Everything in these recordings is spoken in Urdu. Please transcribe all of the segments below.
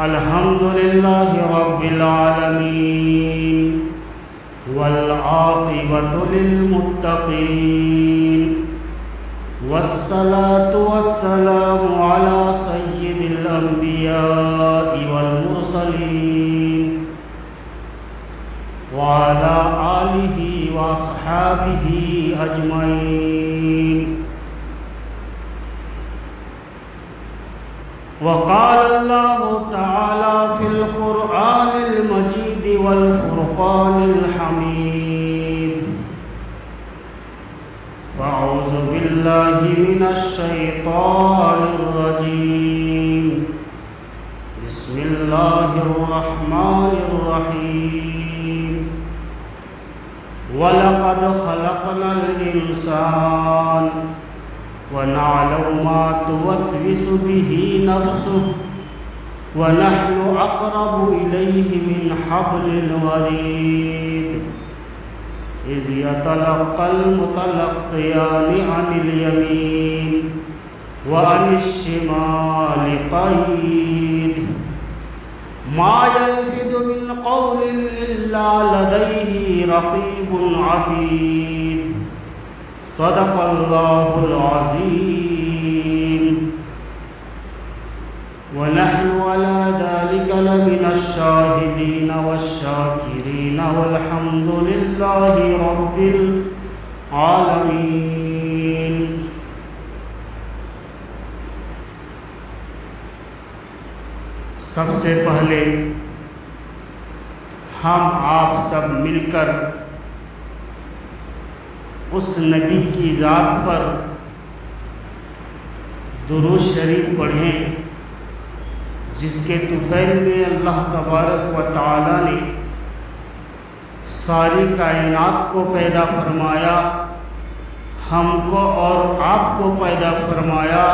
الحمد لله رب العالمين والعاقبة للمتقين والصلاة والسلام على سيد الأنبياء والمرسلين وعلى آله وأصحابه أجمعين. وقال الله تعالى في القرآن المجيد والفرقان الحميد: فأعوذ بالله من الشيطان الرجيم. بسم الله الرحمن الرحيم. وَلَقَدْ خَلَقْنَا الْإِنسَانَ وَنَعْلَمُ مَا تُوَسْوِسُ بِهِ نَفْسُهُ وَنَحْنُ أَقْرَبُ إِلَيْهِ مِنْ حَبْلِ الْوَرِيدِ إِذْ يَتَلَقَّى الْمُتَلَقِّيَانِ عَنِ الْيَمِينِ وَعَنِ الشِّمَالِ قَعِيدٌ مَا يَلْفِظُ مِنْ قَوْلٍ إِلَّا لَدَيْهِ رَقِيبٌ عَتِيدٌ. صدق اللہ العظیم. ونحن على ذلك لمن الشاهدين والشاكرين والحمد لله رب العالمين. سب سے پہلے ہم آپ سب مل کر اس نبی کی ذات پر درود شریف پڑھیں جس کے طفیل میں اللہ تبارک و تعالی نے ساری کائنات کو پیدا فرمایا، ہم کو اور آپ کو پیدا فرمایا،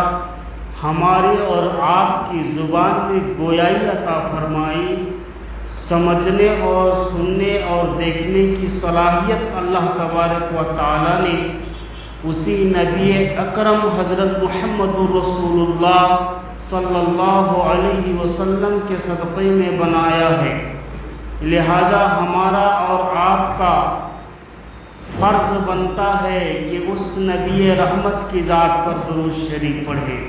ہماری اور آپ کی زبان میں گویائی عطا فرمائی، سمجھنے اور سننے اور دیکھنے کی صلاحیت اللہ تبارک و تعالی نے اسی نبی اکرم حضرت محمد رسول اللہ صلی اللہ علیہ وسلم کے صدقے میں بنایا ہے. لہذا ہمارا اور آپ کا فرض بنتا ہے کہ اس نبی رحمت کی ذات پر درود شریف پڑھیں.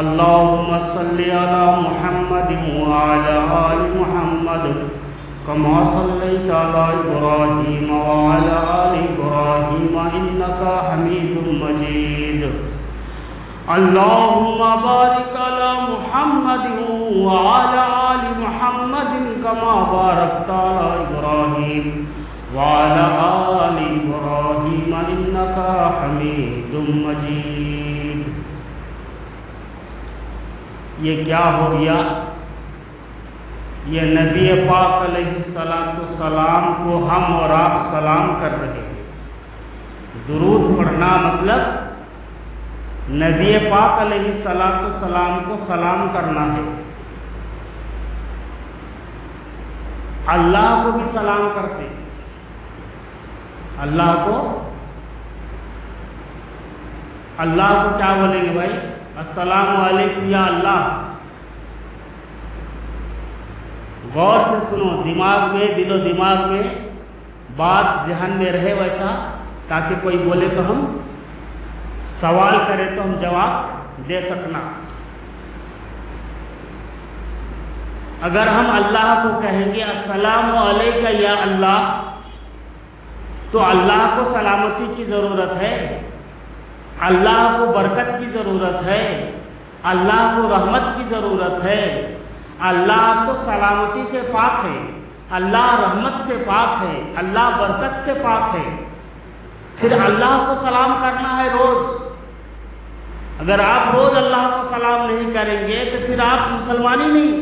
اللہم صلی علی محمد وعلی آل محمد کما صلیت علی ابراہیم وعلی آل ابراہیم انکا حمید مجید. اللہم بارک علی محمد وعلی آل محمد کما بارکت علی ابراہیم وعلی آل ابراہیم انکا حمید مجید. یہ کیا ہو گیا؟ یہ نبی پاک علیہ السلام کو ہم اور آپ سلام کر رہے ہیں. درود پڑھنا مطلب نبی پاک علیہ السلام کو سلام کرنا ہے. اللہ کو بھی سلام کرتے. اللہ کو کیا بولیں گے بھائی؟ السلام علیکم یا اللہ. غور سے سنو، دماغ میں، دل و دماغ میں بات ذہن میں رہے ویسا، تاکہ کوئی بولے تو ہم سوال کرے تو ہم جواب دے سکنا. اگر ہم اللہ کو کہیں گے السلام علیکم یا اللہ، تو اللہ کو سلامتی کی ضرورت ہے، اللہ کو برکت کی ضرورت ہے، اللہ کو رحمت کی ضرورت ہے. اللہ تو سلامتی سے پاک ہے، اللہ رحمت سے پاک ہے، اللہ برکت سے پاک ہے. پھر اللہ کو سلام کرنا ہے روز. اگر آپ روز اللہ کو سلام نہیں کریں گے تو پھر آپ مسلمان ہی نہیں.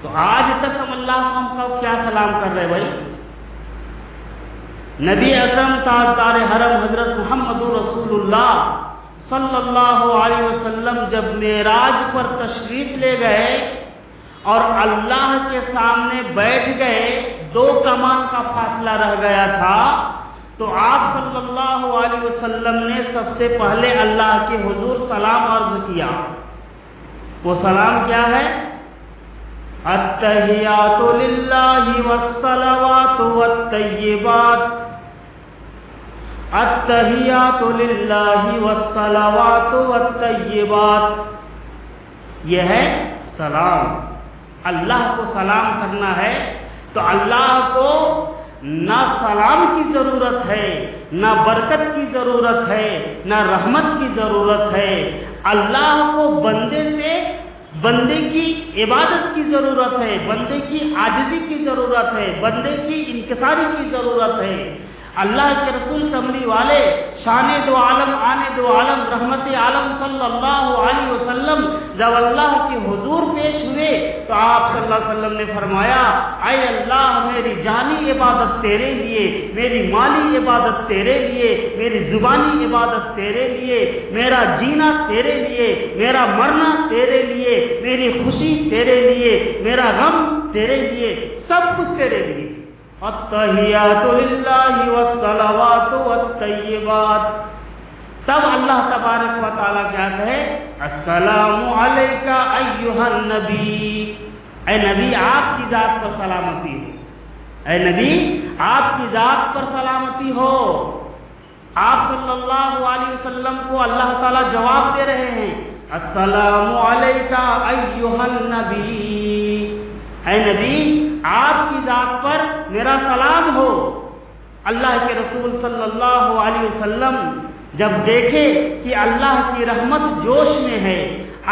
تو آج تک ہم اللہ کو کیا سلام کر رہے بھائی؟ نبی اکرم تاجدار حرم حضرت محمد رسول اللہ صلی اللہ علیہ وسلم جب معراج پر تشریف لے گئے اور اللہ کے سامنے بیٹھ گئے، 2 کمان کا فاصلہ رہ گیا تھا، تو آپ صلی اللہ علیہ وسلم نے سب سے پہلے اللہ کے حضور سلام عرض کیا. وہ سلام کیا ہے؟ التحیات للہ والصلوات والطیبات، التحیات للہ والصلوات والطیبات، یہ ہے سلام۔ اللہ کو سلام کرنا ہے تو اللہ کو نہ سلام کی ضرورت ہے، نہ برکت کی ضرورت ہے، نہ رحمت کی ضرورت ہے۔ اللہ کو بندے کی عبادت کی ضرورت ہے، بندے کی عاجزی کی ضرورت ہے، بندے کی انکساری کی ضرورت ہے۔ اللہ کے رسول کملی والے شان دو عالم آنے دو عالم رحمت عالم صلی اللہ علیہ وسلم جب اللہ کے حضور پیش ہوئے تو آپ صلی اللہ علیہ وسلم نے فرمایا، اے اللہ میری جانی عبادت تیرے لیے، میری مالی عبادت تیرے لیے، میری زبانی عبادت تیرے لیے، میرا جینا تیرے لیے، میرا مرنا تیرے لیے، میری خوشی تیرے لیے، میرا غم تیرے لیے، سب کچھ تیرے لیے۔ التحیات للہ والصلوات والطیبات۔ تب اللہ تبارک و تعالیٰ کیا کہے؟ السلام علیک ایھا النبی، اے نبی آپ کی ذات پر سلامتی ہو، اے نبی آپ کی ذات پر سلامتی ہو۔ آپ صلی اللہ علیہ وسلم کو اللہ تعالیٰ جواب دے رہے ہیں، السلام علیک ایھا النبی، اے نبی آپ کی ذات پر میرا سلام ہو۔ اللہ کے رسول صلی اللہ علیہ وسلم جب دیکھے کہ اللہ کی رحمت جوش میں ہے،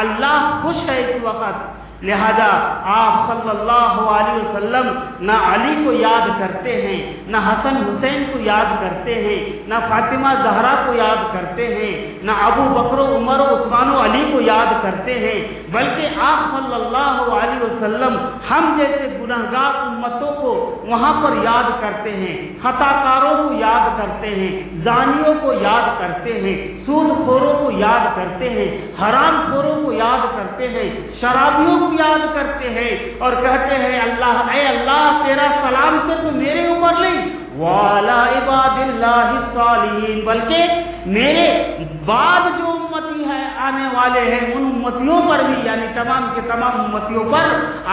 اللہ خوش ہے اس وقت، لہذا آپ صلی اللہ علیہ وسلم نہ علی کو یاد کرتے ہیں، نہ حسن حسین کو یاد کرتے ہیں، نہ فاطمہ زہرا کو یاد کرتے ہیں، نہ ابو بکر و عمر و عثمان و علی کو یاد کرتے ہیں، بلکہ آپ صلی اللہ علیہ وسلم ہم جیسے گنہگار امتوں کو وہاں پر یاد کرتے ہیں، خطا کاروں کو یاد کرتے ہیں، زانیوں کو یاد کرتے ہیں، سود خوروں کو یاد کرتے ہیں، حرام خوروں کو یاد کرتے ہیں، شرابیوں کو یاد کرتے ہیں، اور کہتے ہیں اللہ اے اللہ تیرا سلام صرف میرے اوپر نہیں، وعلی عباد اللہ الصالحین، بلکہ میرے بعد جو امتی ہے آنے والے ہیں ان امتیوں پر بھی، یعنی تمام کے تمام امتیوں پر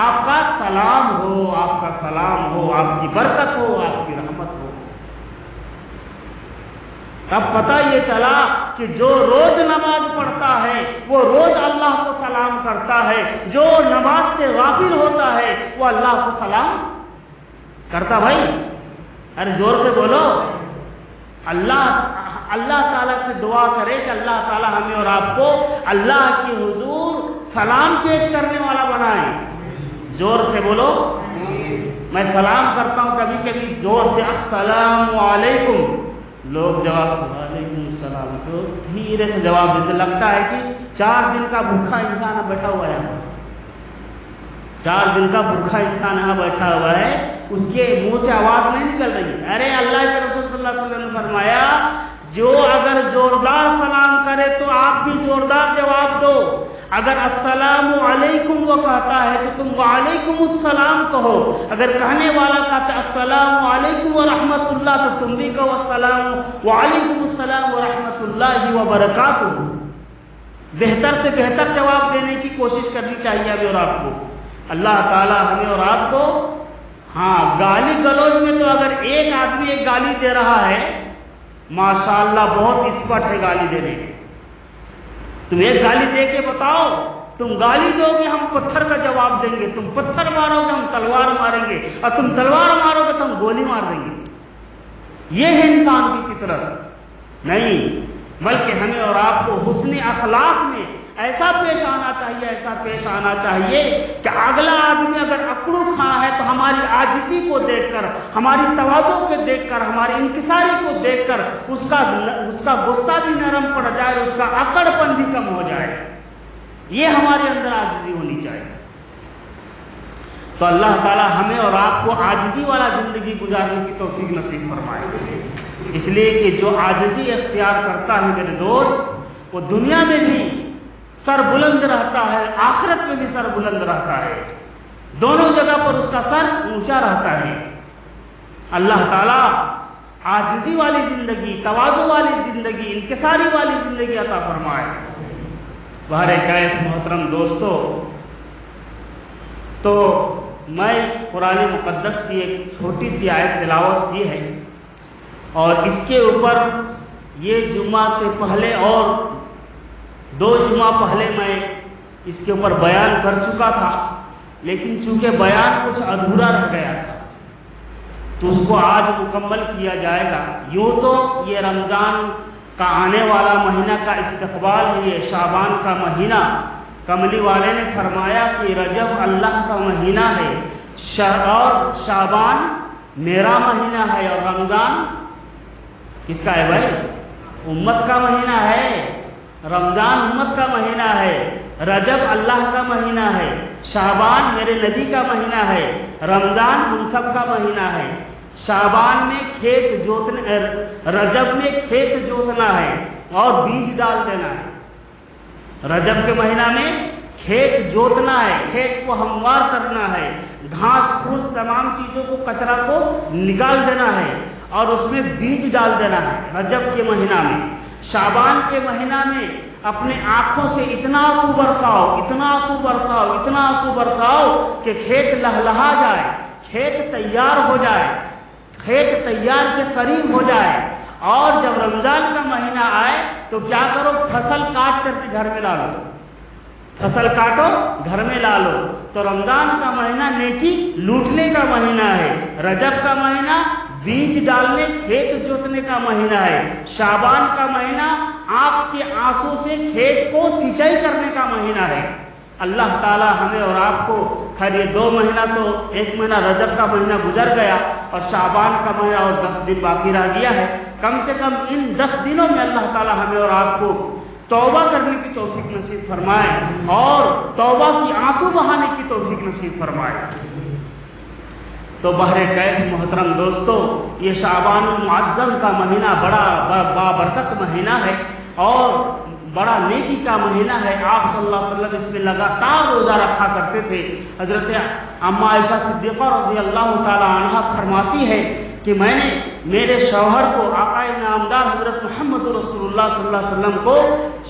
آپ کا سلام ہو، آپ کا سلام ہو، آپ کی برکت ہو، آپ کی رحمت ہو۔ تب پتہ یہ چلا کہ جو روز نماز پڑھتا ہے وہ روز اللہ کو سلام کرتا ہے، جو نماز سے غافل ہوتا ہے وہ اللہ کو سلام کرتا۔ بھائی ارے زور سے بولو، اللہ تعالیٰ سے دعا کرے کہ اللہ تعالیٰ ہمیں اور آپ کو اللہ کی حضور سلام پیش کرنے والا بنائے۔ زور سے بولو۔ میں سلام کرتا ہوں کبھی کبھی زور سے، السلام علیکم، لوگ جواب وعلیکم السلام، تو دھیرے سے جواب دیتے، لگتا ہے کہ 4 دن کا بھوکھا انسان بیٹھا ہوا ہے، 4 دن کا بھوکھا انسان یہاں بیٹھا ہوا ہے، اس کے منہ سے آواز نہیں نکل رہی۔ ارے اللہ کے رسول صلی اللہ علیہ وسلم نے فرمایا جو اگر زوردار سلام کرے تو آپ بھی زوردار جواب دو، اگر السلام علیکم وہ کہتا ہے تو تم وعلیکم السلام کہو، اگر کہنے والا کہتا ہے السلام علیکم ورحمۃ اللہ تو تم بھی کہو السلام وعلیکم السلام ورحمۃ اللہ وبرکاتہ۔ بہتر سے بہتر جواب دینے کی کوشش کرنی چاہیے ہمیں اور آپ کو۔ اللہ تعالی ہمیں اور آپ کو گالی گلوچ میں تو اگر ایک آدمی ایک گالی دے رہا ہے ماشاءاللہ بہت ایکسپرٹ ہے گالی دینے میں، تم ایک گالی دے کے بتاؤ، تم گالی دو گے ہم پتھر کا جواب دیں گے، تم پتھر مارو گے ہم تلوار ماریں گے، اور تم تلوار مارو گے تو ہم گولی مار دیں گے۔ یہ ہے انسان کی فطرت نہیں، بلکہ ہمیں اور آپ کو حسن اخلاق میں ایسا پیش آنا چاہیے، ایسا پیش آنا چاہیے کہ اگلا آدمی اگر اکڑو کھا ہے تو ہماری عاجزی کو دیکھ کر، ہماری تواضع کو دیکھ کر، ہماری انکساری کو دیکھ کر اس کا غصہ بھی نرم پڑ جائے، اس کا اکڑ پن بھی کم ہو جائے۔ یہ ہمارے اندر عاجزی ہونی چاہیے۔ تو اللہ تعالی ہمیں اور آپ کو عاجزی والا زندگی گزارنے کی توفیق نصیب فرمائے، اس لیے کہ جو عاجزی اختیار کرتا ہے میرے دوست وہ دنیا میں بھی سر بلند رہتا ہے، آخرت میں بھی سر بلند رہتا ہے، دونوں جگہ پر اس کا سر اونچا رہتا ہے۔ اللہ تعالیٰ عاجزی والی زندگی، تواضع والی زندگی، انکساری والی زندگی عطا فرمائے۔ بہر کیف محترم دوستو، تو میں قرآن مقدس کی ایک چھوٹی سی آیت تلاوت کی ہے، اور اس کے اوپر یہ جمعہ سے پہلے اور 2 جمعہ پہلے میں اس کے اوپر بیان کر چکا تھا، لیکن چونکہ بیان کچھ ادھورا رہ گیا تھا تو اس کو آج مکمل کیا جائے گا۔ یوں تو یہ رمضان کا آنے والا مہینہ کا استقبال ہے، یہ شعبان کا مہینہ۔ کملی والے نے فرمایا کہ رجب اللہ کا مہینہ ہے، اور شعبان میرا مہینہ ہے، اور رمضان کس کا ہے بھائی؟ امت کا مہینہ ہے۔ رمضان امت کا مہینہ ہے، رجب اللہ کا مہینہ ہے، شعبان میرے نبی کا مہینہ ہے، رمضان ہم سب کا مہینہ ہے۔ شعبان میں کھیت جوتنا، رجب میں کھیت جوتنا ہے اور بیج ڈال دینا ہے۔ رجب کے مہینہ میں کھیت جوتنا ہے، کھیت کو ہموار کرنا ہے، گھاس پھوس تمام چیزوں کو، کچرا کو نکال دینا ہے اور اس میں بیج ڈال دینا ہے رجب کے مہینہ میں۔ شعبان کے مہینہ میں اپنے آنکھوں سے اتنا آنسو برساؤ، اتنا آنسو برساؤ، اتنا آنسو برساؤ کہ کھیت لہلہا جائے، کھیت تیار ہو جائے، کھیت تیار کے قریب ہو جائے۔ اور جب رمضان کا مہینہ آئے تو کیا کرو؟ فصل کاٹ کر کے گھر میں لا لو، فصل کاٹو گھر میں لا لو۔ تو رمضان کا مہینہ نیکی لوٹنے کا مہینہ ہے، رجب کا مہینہ بیج ڈالنے، کھیت جوتنے کا مہینہ ہے، شعبان کا مہینہ آپ کے آنسو سے کھیت کو سینچائی کرنے کا مہینہ ہے۔ اللہ تعالی ہمیں اور آپ کو خیر، یہ 2 مہینہ تو، ایک مہینہ رجب کا مہینہ گزر گیا اور شعبان کا مہینہ اور 10 دن باقی رہ گیا ہے، کم سے کم ان 10 دنوں میں اللہ تعالی ہمیں اور آپ کو توبہ کرنے کی توفیق نصیب فرمائے اور توبہ کی آنسو بہانے کی توفیق نصیب فرمائے۔ تو بہرکیف محترم دوستو، یہ شعبان المعظم کا مہینہ بڑا بابرکت مہینہ ہے اور بڑا نیکی کا مہینہ ہے۔ آپ صلی اللہ علیہ وسلم اس میں لگاتار روزہ رکھا کرتے تھے۔ حضرت اما عائشہ صدیقہ رضی اللہ تعالی عنہا فرماتی ہے کہ میں نے میرے شوہر کو، آقا نامدار حضرت محمد رسول اللہ صلی اللہ علیہ وسلم کو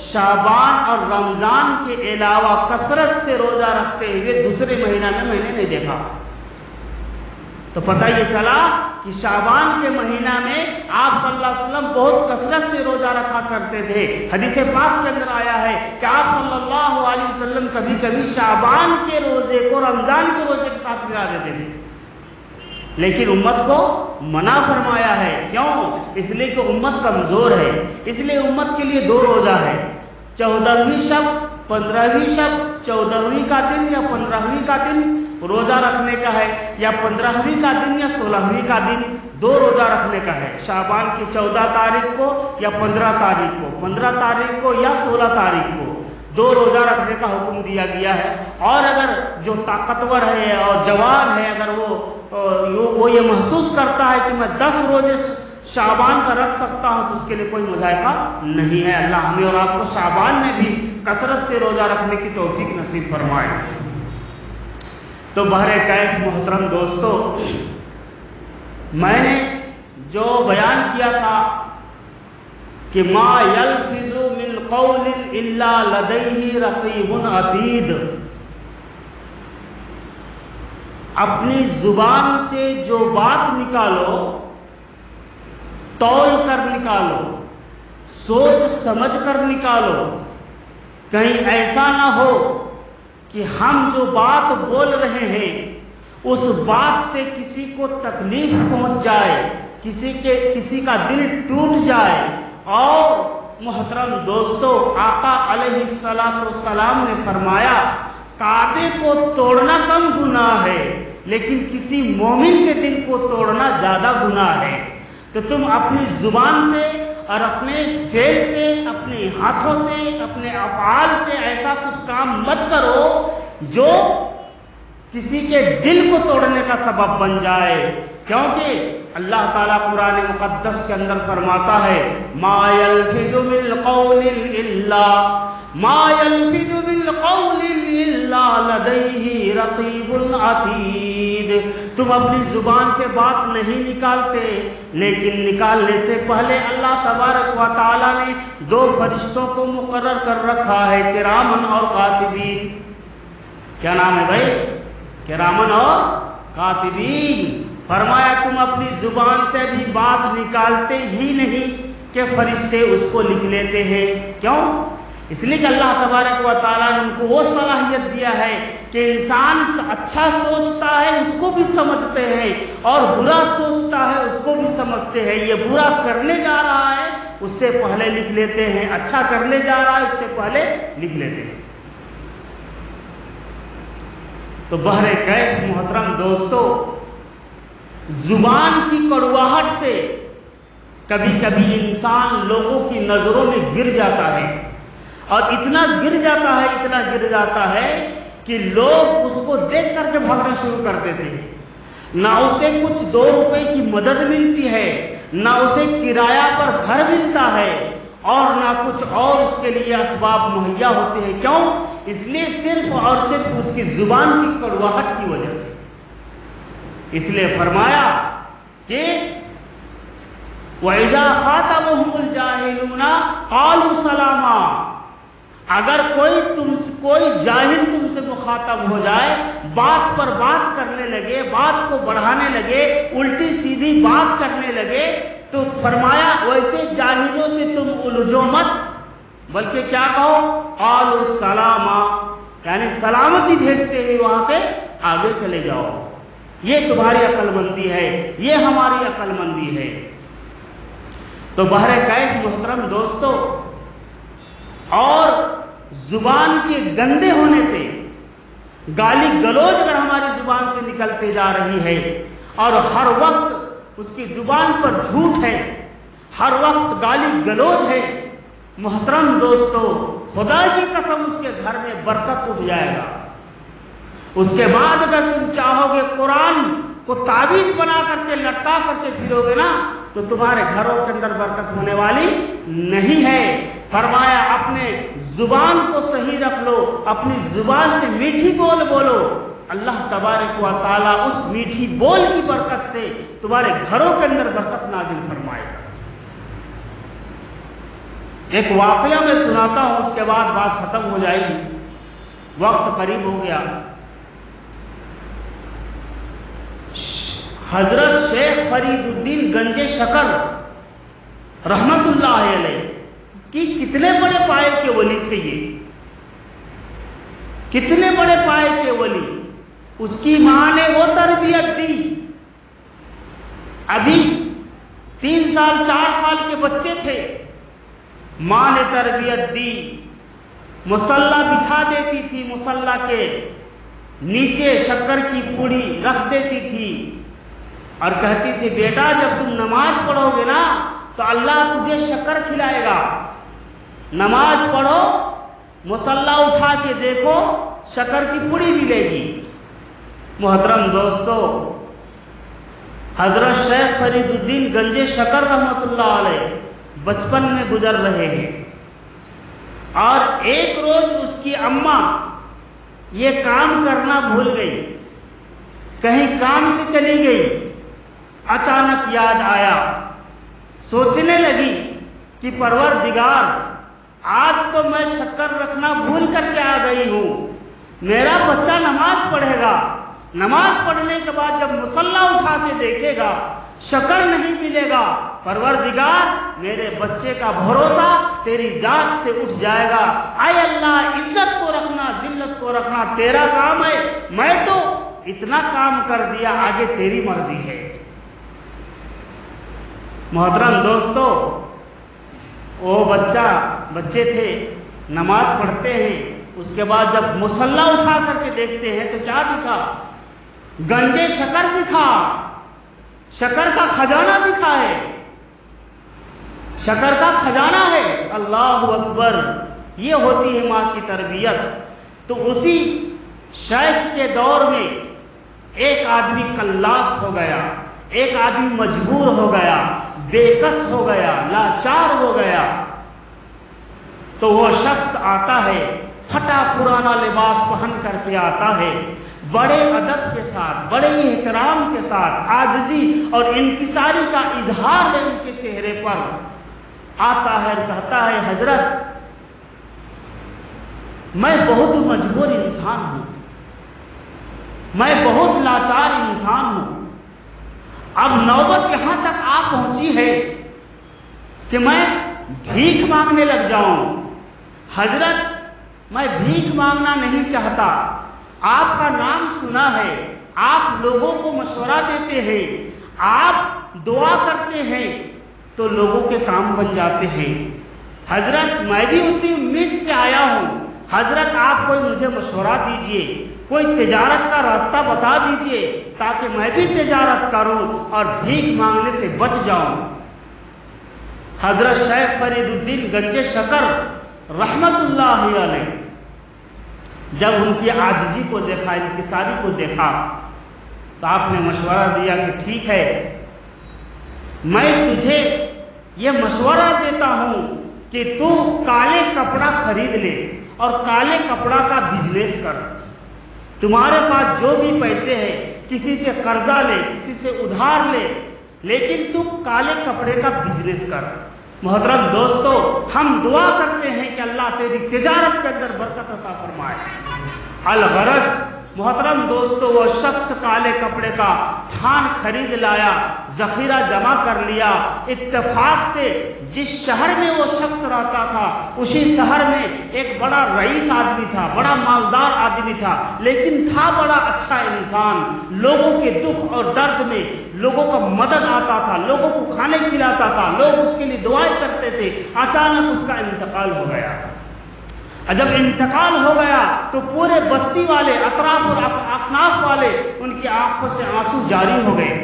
شعبان اور رمضان کے علاوہ کثرت سے روزہ رکھتے ہوئے دوسرے مہینہ میں نے نہیں دیکھا۔ تو پتہ یہ چلا کہ شعبان کے مہینہ میں آپ صلی اللہ علیہ وسلم بہت کثرت سے روزہ رکھا کرتے تھے۔ حدیث پاک کے اندر آیا ہے کہ آپ صلی اللہ علیہ وسلم کبھی کبھی شعبان کے روزے کو رمضان کے روزے کے ساتھ ملا دیتے تھے، لیکن امت کو منع فرمایا ہے۔ کیوں؟ اس لیے کہ امت کمزور ہے، اس لیے امت کے لیے 2 روزہ ہے، 14ویں شب 15ویں شب، 14ویں کا دن یا 15ویں کا دن روزہ رکھنے کا ہے، یا 15ویں کا دن یا 16ویں کا دن، 2 روزہ رکھنے کا ہے۔ شعبان کی 14 تاریخ کو یا 15 تاریخ کو، 15 تاریخ کو یا 16 تاریخ کو 2 روزہ رکھنے کا حکم دیا گیا ہے۔ اور اگر جو طاقتور ہے اور جوان ہے، اگر وہ یہ محسوس کرتا ہے کہ میں 10 روزے شعبان کا رکھ سکتا ہوں تو اس کے لیے کوئی مذائقہ نہیں ہے۔ اللہ ہمیں اور آپ کو شعبان میں بھی کثرت سے روزہ رکھنے کی توفیق نصیب فرمائے۔ تو بہرکیف محترم دوستو، میں نے جو بیان کیا تھا کہ ما یلفظ من قول الا لدیہ رقیب عتید، اپنی زبان سے جو بات نکالو تول کر نکالو، سوچ سمجھ کر نکالو، کہیں ایسا نہ ہو کہ ہم جو بات بول رہے ہیں اس بات سے کسی کو تکلیف پہنچ جائے، کسی کا دل ٹوٹ جائے۔ اور محترم دوستو، آقا علیہ السلام نے فرمایا کعبے کو توڑنا کم گناہ ہے، لیکن کسی مومن کے دل کو توڑنا زیادہ گناہ ہے۔ تو تم اپنی زبان سے اور اپنے فعل سے، اپنے ہاتھوں سے، اپنے افعال سے ایسا کچھ کام مت کرو جو کسی کے دل کو توڑنے کا سبب بن جائے، کیونکہ اللہ تعالیٰ قرآن مقدس کے اندر فرماتا ہے ما یلفظ من قول الا لدیہ رقیب عتید۔ تم اپنی زبان سے بات نہیں نکالتے، لیکن نکالنے سے پہلے اللہ تبارک و تعالیٰ نے 2 فرشتوں کو مقرر کر رکھا ہے، کرامن اور کاتبین۔ کیا نام ہے بھائی؟ کرامن اور کاتبین، فرمایا تم اپنی زبان سے بھی بات نکالتے ہی نہیں کہ فرشتے اس کو لکھ لیتے ہیں۔ کیوں؟ اس لیے کہ اللہ تبارک و تعالیٰ نے ان کو وہ صلاحیت دیا ہے کہ انسان اچھا سوچتا ہے اس کو بھی سمجھتے ہیں، اور برا سوچتا ہے اس کو بھی سمجھتے ہیں۔ یہ برا کرنے جا رہا ہے اس سے پہلے لکھ لیتے ہیں، اچھا کرنے جا رہا ہے اس سے پہلے لکھ لیتے ہیں۔ تو بہرکیف محترم دوستو، زبان کی کڑواہٹ سے کبھی کبھی انسان لوگوں کی نظروں میں گر جاتا ہے، اور اتنا گر جاتا ہے کہ لوگ اس کو دیکھ کر کے بھاگنا شروع کر دیتے ہیں۔ نہ اسے کچھ 2 روپے کی مدد ملتی ہے، نہ اسے کرایہ پر گھر ملتا ہے، اور نہ کچھ اور اس کے لیے اسباب مہیا ہوتے ہیں۔ کیوں؟ اس لیے صرف اور صرف اس کی زبان کی کڑواہٹ کی وجہ سے۔ اس لیے فرمایا کہ وَإِذَا خَاطَبَهُمُ الْجَاهِلُونَ قَالُوا سَلَامًا، اگر کوئی جاہل تم سے مخاطب ہو جائے، بات پر بات کرنے لگے، بات کو بڑھانے لگے، الٹی سیدھی بات کرنے لگے، تو فرمایا ویسے جاہلوں سے تم الجھو مت، بلکہ کیا کہو؟ قالوا سلاما، یعنی سلامتی بھیجتے ہوئے وہاں سے آگے چلے جاؤ۔ یہ تمہاری عقل مندی ہے، یہ ہماری عقل مندی ہے۔ تو بہرکیف محترم دوستو، اور زبان کے گندے ہونے سے گالی گلوچ اگر ہماری زبان سے نکلتے جا رہی ہے، اور ہر وقت اس کی زبان پر جھوٹ ہے، ہر وقت گالی گلوچ ہے، محترم دوستو خدا کی قسم اس کے گھر میں برکت اٹھ جائے گا۔ اس کے بعد اگر تم چاہو گے قرآن کو تعویذ بنا کر کے لٹکا کر کے پھرو گے نا، تو تمہارے گھروں کے اندر برکت ہونے والی نہیں ہے۔ فرمایا اپنے زبان کو صحیح رکھ لو، اپنی زبان سے میٹھی بول بولو، اللہ تبارک و تعالیٰ اس میٹھی بول کی برکت سے تمہارے گھروں کے اندر برکت نازل فرمائے گا۔ ایک واقعہ میں سناتا ہوں، اس کے بعد بات ختم ہو جائے گی، وقت قریب ہو گیا۔ حضرت شیخ فرید الدین گنج شکر رحمت اللہ علیہ کی کتنے بڑے پائے کے ولی تھے، یہ کتنے بڑے پائے کے ولی۔ اس کی ماں نے وہ تربیت دی، ابھی 3 سال 4 سال کے بچے تھے، ماں نے تربیت دی، مصلی بچھا دیتی تھی، مصلی کے نیچے شکر کی پوڑی رکھ دیتی تھی، اور کہتی تھی بیٹا جب تم نماز پڑھو گے نا تو اللہ تجھے شکر کھلائے گا، نماز پڑھو، مصلی اٹھا کے دیکھو، شکر کی پوڑی ملے گی۔ محترم دوستو، حضرت شیخ فرید الدین گنج شکر رحمت اللہ علیہ بچپن میں گزر رہے ہیں، اور ایک روز اس کی اماں یہ کام کرنا بھول گئی، کہیں کام سے چلی گئی، اچانک یاد آیا، سوچنے لگی کہ پروردگار آج تو میں شکر رکھنا بھول کر کے آ گئی ہوں، میرا بچہ نماز پڑھے گا، نماز پڑھنے کے بعد جب مصلی اٹھا کے دیکھے گا شکر نہیں ملے گا، پروردگار میرے بچے کا بھروسہ تیری ذات سے اٹھ جائے گا، اے اللہ عزت کو رکھنا ذلت کو رکھنا تیرا کام ہے، میں تو اتنا کام کر دیا، آگے تیری مرضی ہے۔ محترم دوستو، وہ بچے تھے، نماز پڑھتے ہیں، اس کے بعد جب مصلی اٹھا کر کے دیکھتے ہیں تو کیا دکھا؟ گنج شکر دکھا، شکر کا خزانہ دکھا ہے، شکر کا خزانہ ہے۔ اللہ اکبر، یہ ہوتی ہے ماں کی تربیت۔ تو اسی شیخ کے دور میں ایک آدمی کلاس ہو گیا، ایک آدمی مجبور ہو گیا، بے کس ہو گیا، لاچار ہو گیا، تو وہ شخص آتا ہے، پھٹا پرانا لباس پہن کر کے آتا ہے، بڑے ادب کے ساتھ، بڑے احترام کے ساتھ، عاجزی اور انکساری کا اظہار ہے ان کے چہرے پر، آتا ہے، کہتا ہے حضرت میں بہت مجبور انسان ہوں، میں بہت لاچار انسان ہوں۔ اب نوبت یہاں تک آ پہنچی ہے کہ میں بھیک مانگنے لگ جاؤں۔ حضرت میں بھیک مانگنا نہیں چاہتا، آپ کا نام سنا ہے، آپ لوگوں کو مشورہ دیتے ہیں، آپ دعا کرتے ہیں تو لوگوں کے کام بن جاتے ہیں۔ حضرت میں بھی اسی امید سے آیا ہوں، حضرت آپ کوئی مجھے مشورہ دیجئے، کوئی تجارت کا راستہ بتا دیجئے تاکہ میں بھی تجارت کروں اور بھیک مانگنے سے بچ جاؤں۔ حضرت شیخ فرید الدین گنج شکر رحمت اللہ علیہ جب ان کی عاجزی کو دیکھا، انکساری کو دیکھا، تو آپ نے مشورہ دیا کہ ٹھیک ہے، میں تجھے یہ مشورہ دیتا ہوں کہ تو کالے کپڑا خرید لے اور کالے کپڑا کا بزنس کر۔ تمہارے پاس جو بھی پیسے ہیں، کسی سے قرضہ لے، کسی سے ادھار لے، لیکن تم کالے کپڑے کا بزنس کر۔ محترم دوستو، ہم دعا کرتے ہیں کہ اللہ تیری تجارت کے اندر برکت عطا فرمائے۔ الغرض محترم دوستو، وہ شخص کالے کپڑے کا تھان خرید لایا، ذخیرہ جمع کر لیا۔ اتفاق سے جس شہر میں وہ شخص رہتا تھا، اسی شہر میں ایک بڑا رئیس آدمی تھا، بڑا مالدار آدمی تھا، لیکن تھا بڑا اچھا انسان۔ لوگوں کے دکھ اور درد میں لوگوں کا مدد آتا تھا، لوگوں کو کھانے کھلاتا تھا، لوگ اس کے لیے دعائیں کرتے تھے۔ اچانک اس کا انتقال ہو گیا۔ جب انتقال ہو گیا تو پورے بستی والے، اطراف اور اکناف والے، ان کی آنکھوں سے آنسو جاری ہو گئے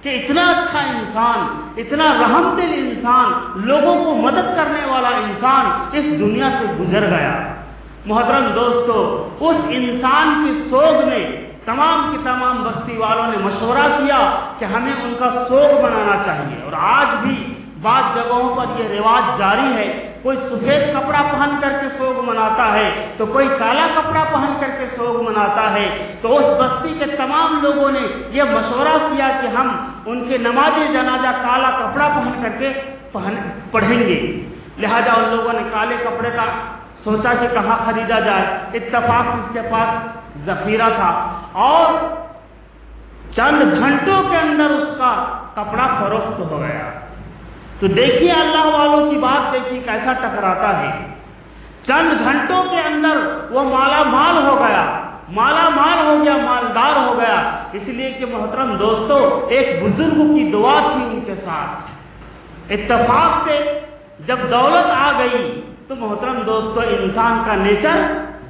کہ اتنا اچھا انسان، اتنا رحم دل انسان، لوگوں کو مدد کرنے والا انسان اس دنیا سے گزر گیا۔ محترم دوستو، اس انسان کی سوگ میں تمام کی تمام بستی والوں نے مشورہ کیا کہ ہمیں ان کا سوگ منانا چاہیے۔ اور آج بھی بعض جگہوں پر یہ رواج جاری ہے، کوئی سفید کپڑا پہن کر کے سوگ مناتا ہے تو کوئی کالا کپڑا پہن کر کے سوگ مناتا ہے۔ تو اس بستی کے تمام لوگوں نے یہ مشورہ کیا کہ ہم ان کے نماز جنازہ کالا کپڑا پہن کر کے پڑھیں گے۔ لہذا ان لوگوں نے کالے کپڑے کا سوچا کہ کہاں خریدا جائے۔ اتفاق سے اس کے پاس ذخیرہ تھا اور چند گھنٹوں کے اندر اس کا کپڑا فروخت ہو گیا۔ تو دیکھیے اللہ والوں کی بات، دیکھیے کیسا ٹکراتا ہے۔ چند گھنٹوں کے اندر وہ مالا مال ہو گیا، مالا مال ہو گیا، مالدار ہو گیا۔ اس لیے کہ محترم دوستو، ایک بزرگ کی دعا تھی ان کے ساتھ۔ اتفاق سے جب دولت آ گئی تو محترم دوستو، انسان کا نیچر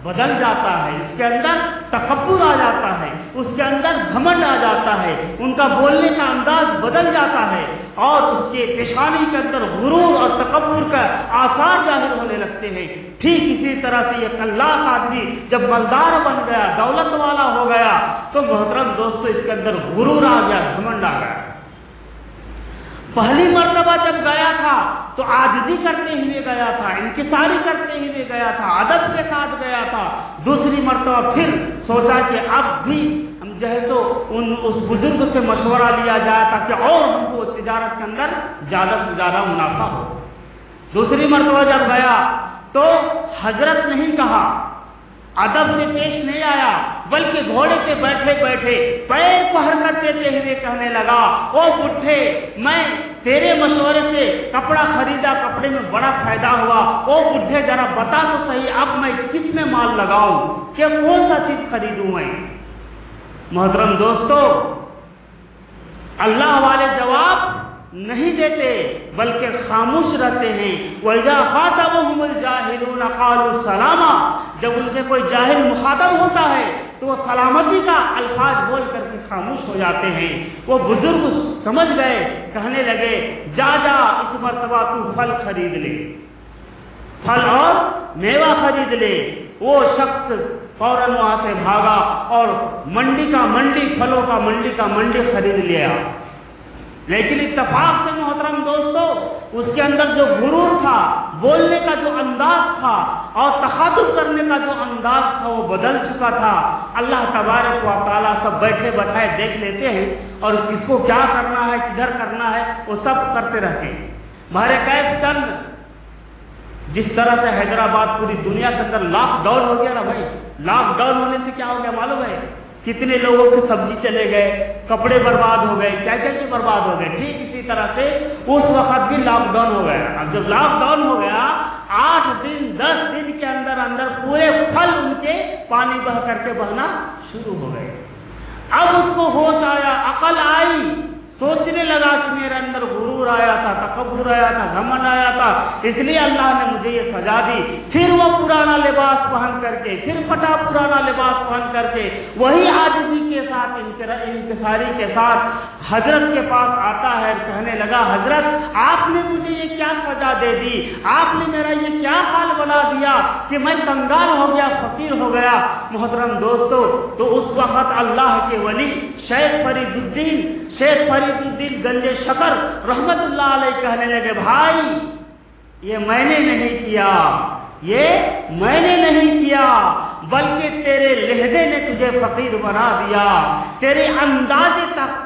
بدل جاتا ہے، اس کے اندر تکبر آ جاتا ہے، اس کے اندر گھمنڈ آ جاتا ہے، ان کا بولنے کا انداز بدل جاتا ہے اور اس کے پیشانی کے اندر غرور اور تکبر کا آثار ظاہر ہونے لگتے ہیں۔ ٹھیک اسی طرح سے یہ کلاس آدمی جب مالدار بن گیا، دولت والا ہو گیا، تو محترم دوستو اس کے اندر غرور آ گیا، گھمنڈ آ گیا۔ پہلی مرتبہ جب گیا تھا تو عاجزی کرتے ہوئے گیا تھا، انکساری کرتے ہوئے گیا تھا، ادب کے ساتھ گیا تھا۔ دوسری مرتبہ پھر سوچا کہ اب بھی ہم جو ہے سو اس بزرگ سے مشورہ لیا جائے تاکہ اور ہم کو تجارت کے اندر زیادہ سے زیادہ منافع ہو۔ دوسری مرتبہ جب گیا تو حضرت نہیں کہا، ادب سے پیش نہیں آیا، بلکہ گھوڑے پہ بیٹھے بیٹھے پیر کو حرکت دیتے ہوئے کہنے لگا، او بڈھے، میں تیرے مشورے سے کپڑا خریدا، کپڑے میں بڑا فائدہ ہوا، او بڈھے ذرا بتا تو صحیح اب میں کس میں مال لگاؤں، کہ کون سا چیز خریدوں میں؟ محترم دوستو، اللہ والے جواب نہیں دیتے بلکہ خاموش رہتے ہیں۔ وَإِذَا خَاطَبَهُمُ الْجَاهِلُونَ قَالُوا سَلَامًا، جب ان سے کوئی جاہل مخاطب ہوتا ہے تو وہ سلامتی کا الفاظ بول کر کے خاموش ہو جاتے ہیں۔ وہ بزرگ سمجھ گئے، کہنے لگے، جا جا اس مرتبہ تو پھل خرید لے، پھل اور میوہ خرید لے۔ وہ شخص فوراً وہاں سے بھاگا اور منڈی پھلوں کا منڈی خرید لیا۔ لیکن اتفاق سے محترم دوستو، اس کے اندر جو غرور تھا، بولنے کا جو انداز تھا اور تخاطب کرنے کا جو انداز تھا وہ بدل چکا تھا۔ اللہ تبارک و تعالیٰ سب بیٹھے بیٹھائے دیکھ لیتے ہیں اور کس کو کیا کرنا ہے، کدھر کرنا ہے، وہ سب کرتے رہتے ہیں۔ بہر کیف چند جس طرح سے حیدرآباد پوری دنیا کے اندر لاک ڈاؤن ہو گیا نا بھائی، لاک ڈاؤن ہونے سے کیا ہو گیا معلوم ہے؟ کتنے لوگوں کی سبزی چلے گئے، کپڑے برباد ہو گئے، کیا کیا کہ برباد ہو گئے۔ ٹھیک اسی طرح سے اس وقت بھی لاک ڈاؤن ہو گیا۔ اب جب لاک ڈاؤن ہو گیا 8 دن 10 دن کے اندر اندر پورے پھل ان کے پانی بہ کر کے بہنا شروع ہو گئے۔ اب اس کو ہوش آیا، عقل آئی، سوچنے لگا کہ میرے اندر غرور آیا تھا، تکبر آیا تھا، گھمنڈ آیا تھا، اس لیے اللہ نے مجھے یہ سزا دی۔ پھر وہ پرانا لباس پہن کر کے، پھر پھٹا پرانا لباس پہن کر کے وہی عاجزی کے ساتھ، انکساری کے ساتھ حضرت کے پاس آتا ہے، کہنے لگا حضرت آپ نے مجھے یہ کیا سزا دے دی، آپ نے میرا یہ کیا حال بنا دیا کہ میں کنگال ہو گیا، فقیر ہو گیا۔ محترم دوستو، تو اس وقت اللہ کے ولی شیخ فرید الدین گنج شکر رحمت اللہ علیہ کہنے لگے بھائی یہ میں نے نہیں کیا، یہ میں نے نہیں کیا، بلکہ تیرے لہجے نے تجھے فقیر بنا دیا، تیرے انداز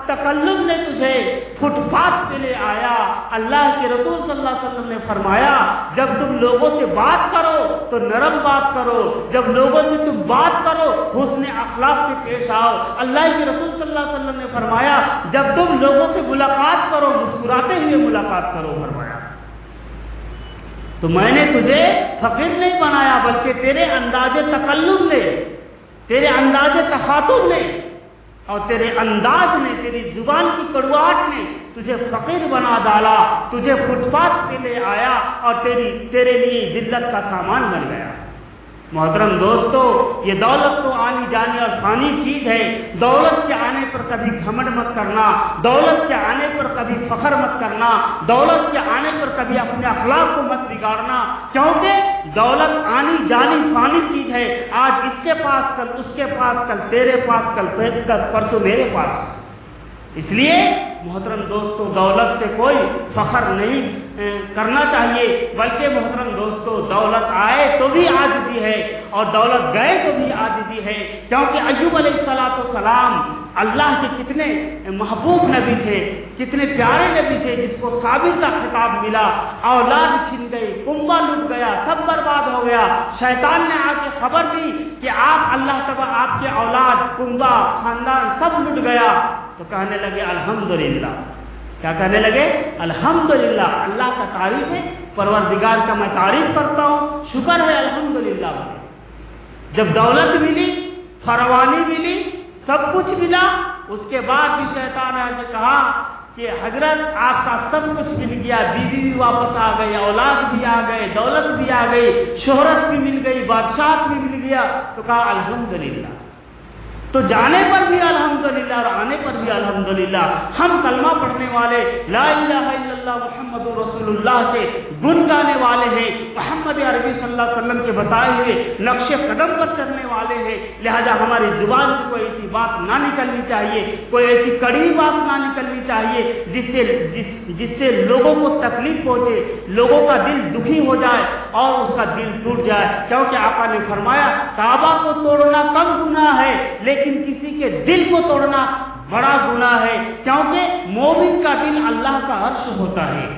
تکلم نے تجھے فٹ پاتھ پہ لے آیا۔ اللہ کے رسول صلی اللہ علیہ وسلم نے فرمایا جب تم لوگوں سے بات کرو تو نرم بات کرو، جب لوگوں سے تم بات کرو حسن اخلاق سے پیش آؤ۔ اللہ کے رسول صلی اللہ علیہ وسلم نے فرمایا جب تم لوگوں سے ملاقات کرو مسکراتے ہوئے ملاقات کرو، فرمایا تو میں نے تجھے فقیر نہیں بنایا بلکہ تیرے انداز تکلم نے، تیرے انداز تخاطب نے اور تیرے انداز نے، تیری زبان کی کڑواہٹ نے تجھے فقیر بنا ڈالا، تجھے فٹ پاتھ پہ لے آیا اور تیرے لیے ذلت کا سامان بن گیا۔ محترم دوستو، یہ دولت تو آنی جانی اور فانی چیز ہے، دولت کے آنے پر کبھی گھمنڈ مت کرنا، دولت کے آنے پر کبھی فخر مت کرنا، دولت کے آنے پر کبھی اپنے اخلاق کو مت بگاڑنا، کیونکہ دولت آنی جانی فانی چیز ہے۔ آج اس کے پاس، کل اس کے پاس، کل تیرے پاس، کل پرسوں میرے پاس۔ اس لیے محترم دوستو دولت سے کوئی فخر نہیں کرنا چاہیے، بلکہ محترم دوستو دولت آئے تو بھی عاجزی ہے اور دولت گئے تو بھی عاجزی ہے، کیونکہ ایوب علیہ السلام اللہ کے کتنے محبوب نبی تھے، کتنے پیارے نبی تھے، جس کو صابر کا خطاب ملا، اولاد چھن گئی، کنبہ لٹ گیا، سب برباد ہو گیا، شیطان نے آ کے خبر دی کہ آپ اللہ تعالیٰ آپ کے اولاد، کنبہ، خاندان سب لٹ گیا، تو کہنے لگے الحمدللہ۔ کیا کہنے لگے؟ الحمدللہ، اللہ کا تعریف ہے، پروردگار کا میں تعریف کرتا ہوں، شکر ہے الحمدللہ۔ جب دولت ملی، فراوانی ملی، سب کچھ ملا، اس کے بعد بھی شیطان آ کے کہا کہ حضرت آپ کا سب کچھ مل گیا، بیوی بھی واپس آ گئی، اولاد بھی آ گئے، دولت بھی آ گئی، شہرت بھی مل گئی، بادشاہت بھی مل گیا، تو کہا الحمدللہ۔ تو جانے پر بھی الحمدللہ اور آنے پر بھی الحمدللہ۔ ہم کلمہ پڑھنے والے، لا الہ الا اللہ محمد رسول اللہ کے گن گانے والے ہیں، محمد عربی صلی اللہ علیہ وسلم کے بتائے ہوئے نقش قدم پر چلنے والے ہیں، لہذا ہماری زبان سے کوئی ایسی بات نہ نکلنی چاہیے، کوئی ایسی کڑوی بات نہ نکلنی چاہیے جس سے لوگوں کو تکلیف پہنچے، لوگوں کا دل دکھی ہو جائے اور اس کا دل ٹوٹ جائے، کیونکہ آقا نے فرمایا کعبہ کو توڑنا کم گناہ ہے لیکن کسی کے دل کو توڑنا بڑا گناہ ہے، کیونکہ مومن کا دل اللہ کا عرش ہوتا ہے۔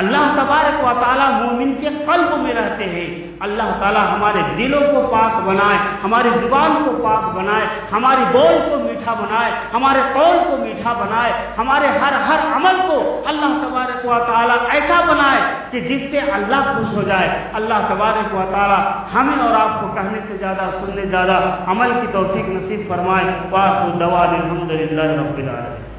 اللہ تبارک و تعالیٰ مومن کے قلب میں رہتے ہیں۔ اللہ تعالیٰ ہمارے دلوں کو پاک بنائے، ہماری زبان کو پاک بنائے، ہماری بول کو میٹھا بنائے، ہمارے قول کو میٹھا بنائے، ہمارے ہر عمل کو اللہ تبارک و تعالیٰ ایسا بنائے کہ جس سے اللہ خوش ہو جائے۔ اللہ تبارک و تعالیٰ ہمیں اور آپ کو کہنے سے زیادہ، سننے زیادہ عمل کی توفیق نصیب فرمائے۔ وآخر دعوانا الحمدللہ رب العالمین۔